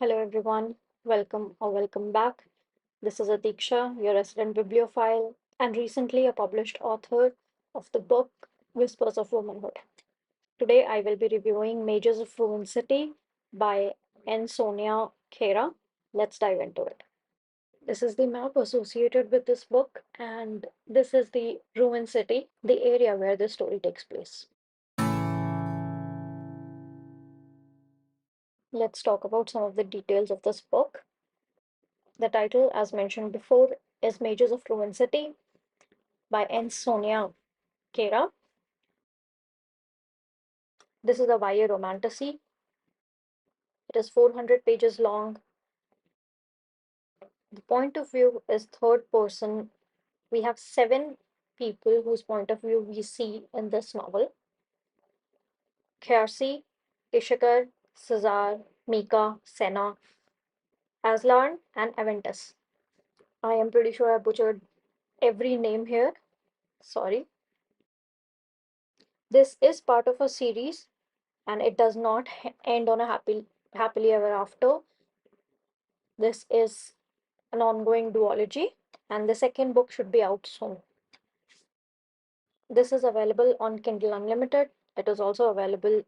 Hello everyone, welcome back. This is Atiksha, your resident bibliophile, and recently a published author of the book Whispers of Womanhood. Today I will be reviewing Mages of Ruin City by Sonia Nkera. Let's dive into it. This is the map associated with this book, and this is the Ruin City, the area where the story takes place. Let's talk about some of the details of this book. The title, as mentioned before, is Mages of Ruin City by Sonia Nkera. This is a YA romantasy. It is 400 pages long. The point of view is third person. We have 7 people whose point of view we see in this novel: Kjersi, Ishikar, Cesar, Mika, Senna, Aslan, and Aventus. I am pretty sure I butchered every name here. Sorry. This is part of a series and it does not end on a happily ever after. This is an ongoing duology, and the second book should be out soon. This is available on Kindle Unlimited. It is also available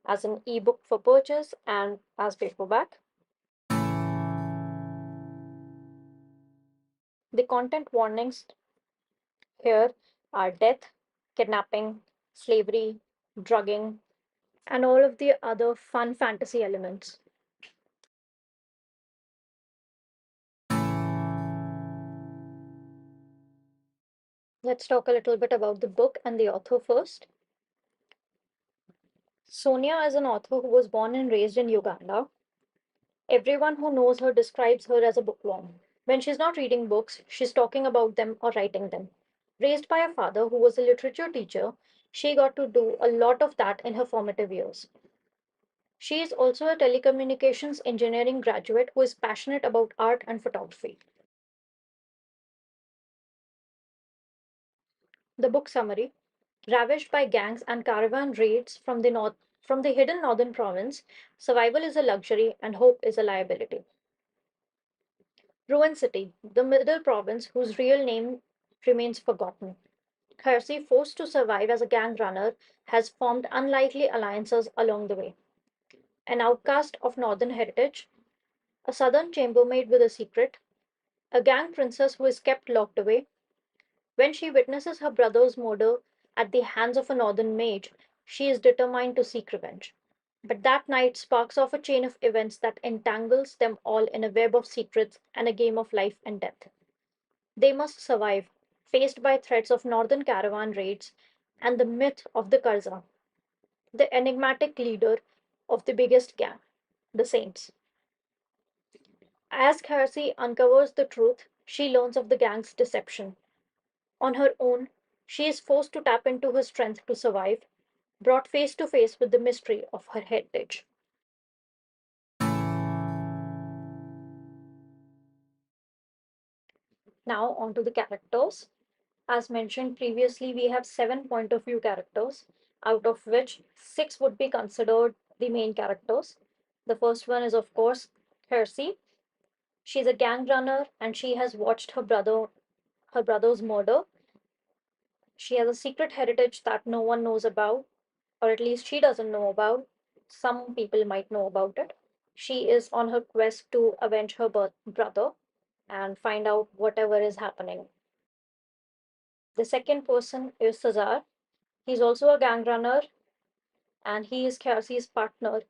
as an ebook for purchase and as paperback. The content warnings here are death, kidnapping, slavery, drugging, and all of the other fun fantasy elements. Let's talk a little bit about the book and the author first. Sonia is an author who was born and raised in Uganda. Everyone who knows her describes her as a bookworm. When she's not reading books, she's talking about them or writing them. Raised by a father who was a literature teacher, she got to do a lot of that in her formative years. She is also a telecommunications engineering graduate who is passionate about art and photography. The book summary: ravished by gangs and caravan raids from the hidden northern province, survival is a luxury and hope is a liability. Ruin City, the middle province whose real name remains forgotten. Kjersi, forced to survive as a gang runner, has formed unlikely alliances along the way. An outcast of northern heritage, a southern chambermaid with a secret, a gang princess who is kept locked away. When she witnesses her brother's murder at the hands of a northern mage, she is determined to seek revenge. But that night sparks off a chain of events that entangles them all in a web of secrets and a game of life and death. They must survive, faced by threats of northern caravan raids and the myth of the Karza, the enigmatic leader of the biggest gang, the Saints. As Kjersi uncovers the truth, she learns of the gang's deception. On her own, she is forced to tap into her strength to survive, brought face to face with the mystery of her heritage. Now, on to the characters. As mentioned previously, we have 7 point of view characters, out of which 6 would be considered the main characters. The first one is, of course, Kjersi. She's a gang runner and she has watched her brother's murder. She has a secret heritage that no one knows about, or at least she doesn't know about. Some people might know about it. She is on her quest to avenge her brother and find out whatever is happening. The second person is Cesar. He's also a gang runner and he is Kjersi's partner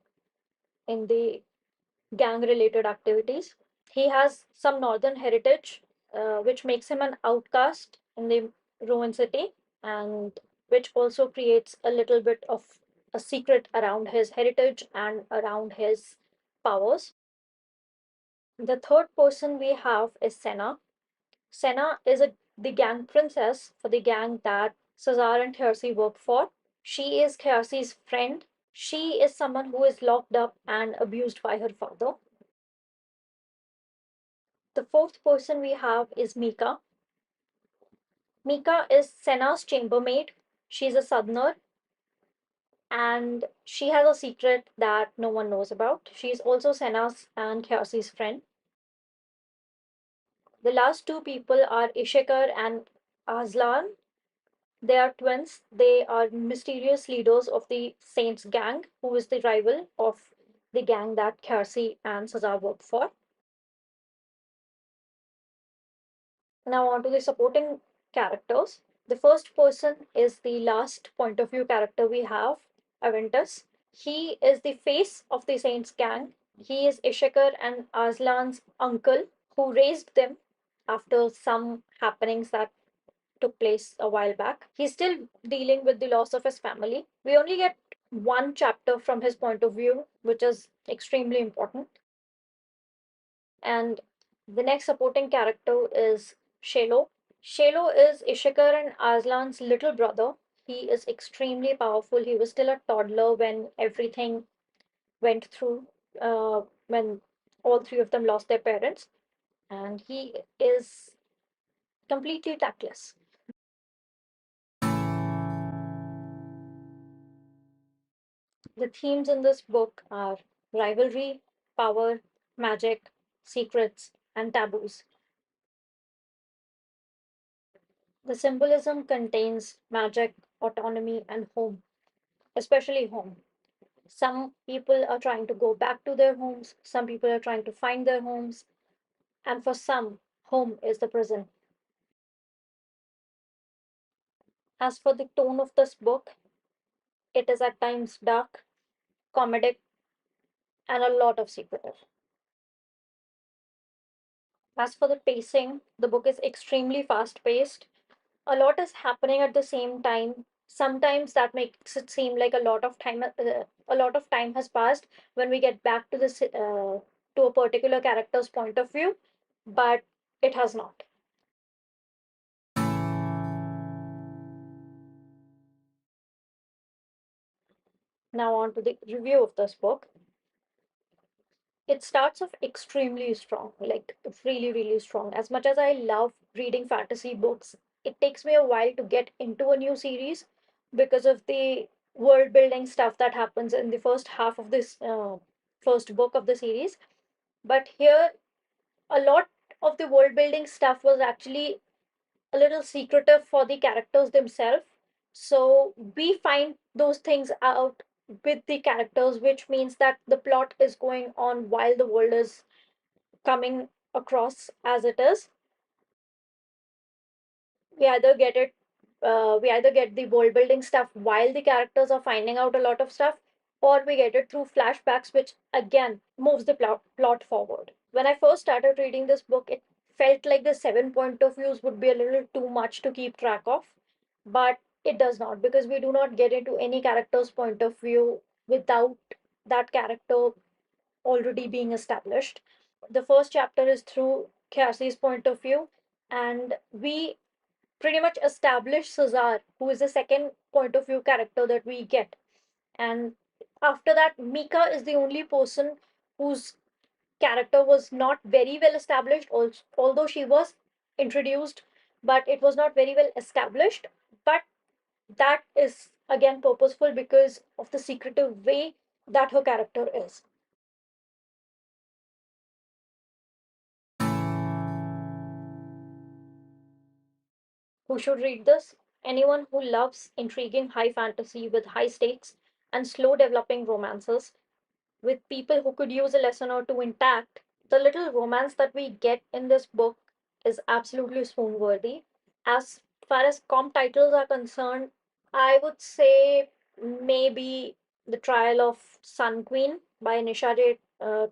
in the gang related activities. He has some northern heritage, which makes him an outcast in the ruined city, and which also creates a little bit of a secret around his heritage and around his powers. The third person we have is Senna. Senna is the gang princess for the gang that Cesar and Kjersi work for. She is Kjersi's friend. She is someone who is locked up and abused by her father. The fourth person we have is Mika. Mika is Senna's chambermaid. She's a southerner. and she has a secret that no one knows about. She's also Sena's and Khyasi's friend. The last two people are Ishikar and Aslan. They are twins. They are mysterious leaders of the Saints gang, who is the rival of the gang that Khyasi and Saza work for. Now, on to the supporting characters. The first person is the last point of view character we have, Aventus. He is the face of the Saints gang. He is Ishikar and Aslan's uncle who raised them after some happenings that took place a while back. He's still dealing with the loss of his family. We only get one chapter from his point of view, which is extremely important. And the next supporting character is Shelo. Shelo is Ishikar and Aslan's little brother. He is extremely powerful. He was still a toddler when everything went through, when all three of them lost their parents. And he is completely tactless. The themes in this book are rivalry, power, magic, secrets, and taboos. The symbolism contains magic, autonomy, and home, especially home. Some people are trying to go back to their homes, some people are trying to find their homes, and for some, home is the prison. As for the tone of this book, it is at times dark, comedic, and a lot of secretive. As for the pacing, the book is extremely fast paced. A lot is happening at the same time. Sometimes that makes it seem like a lot of time has passed when we get back to this to a particular character's point of view, but it has not. Now on to the review of this book. It starts off extremely strong, like really, really strong. As much as I love reading fantasy books, it takes me a while to get into a new series because of the world building stuff that happens in the first half of this first book of the series. But here, a lot of the world building stuff was actually a little secretive for the characters themselves. So we find those things out with the characters, which means that the plot is going on while the world is coming across as it is. We either get the world building stuff while the characters are finding out a lot of stuff, or we get it through flashbacks, which again moves the plot forward. When I first started reading this book, it felt like the seven point of views would be a little too much to keep track of, but it does not, because we do not get into any character's point of view without that character already being established. The first chapter is through Cassie's point of view, and we pretty much establish Cesar, who is the second point of view character that we get. And after that, Mika is the only person whose character was not very well established, although she was introduced, but it was not very well established. But that is again purposeful because of the secretive way that her character is. Who should read this? Anyone who loves intriguing high fantasy with high stakes and slow developing romances with people who could use a lesson or two intact. The little romance that we get in this book is absolutely swoon worthy. As far as comp titles are concerned, I would say maybe The Trial of Sun Queen by Nisha J.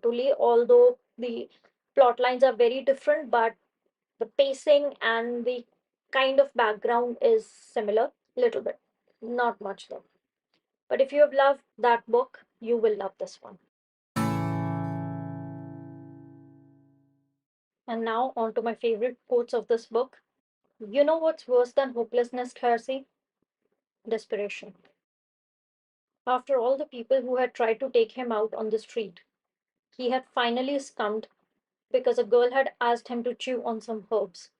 Tuli, although the plot lines are very different, but the pacing and the kind of background is similar, little bit, not much though. But if you have loved that book, you will love this one. And now on to my favorite quotes of this book. You know what's worse than hopelessness, Kharsi? Desperation. After all the people who had tried to take him out on the street, he had finally succumbed because a girl had asked him to chew on some herbs.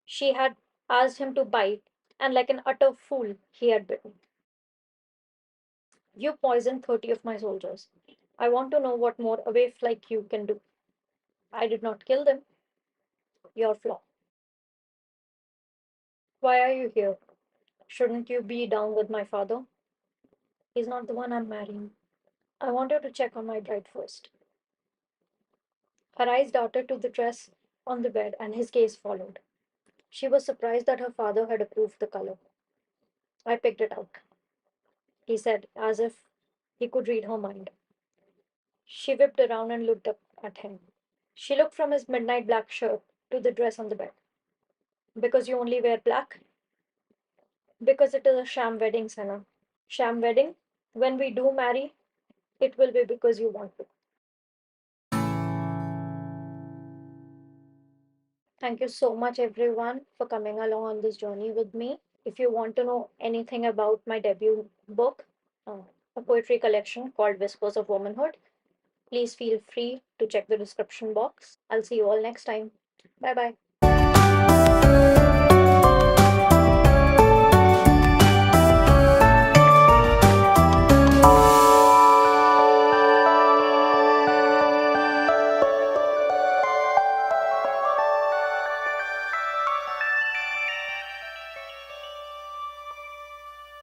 She had asked him to bite, and like an utter fool, he had bitten. You poisoned 30 of my soldiers. I want to know what more a waif like you can do. I did not kill them. Your flaw. Why are you here? Shouldn't you be down with my father? He's not the one I'm marrying. I wanted to check on my bride first. Her eyes darted to the dress on the bed, and his gaze followed. She was surprised that her father had approved the color. I picked it out, he said, as if he could read her mind. She whipped around and looked up at him. She looked from his midnight black shirt to the dress on the bed. Because you only wear black? Because it is a sham wedding, Sana. Sham wedding? When we do marry, it will be because you want to. Thank you so much, everyone, for coming along on this journey with me. If you want to know anything about my debut book, a poetry collection called Whispers of Womanhood, please feel free to check the description box. I'll see you all next time. Bye bye.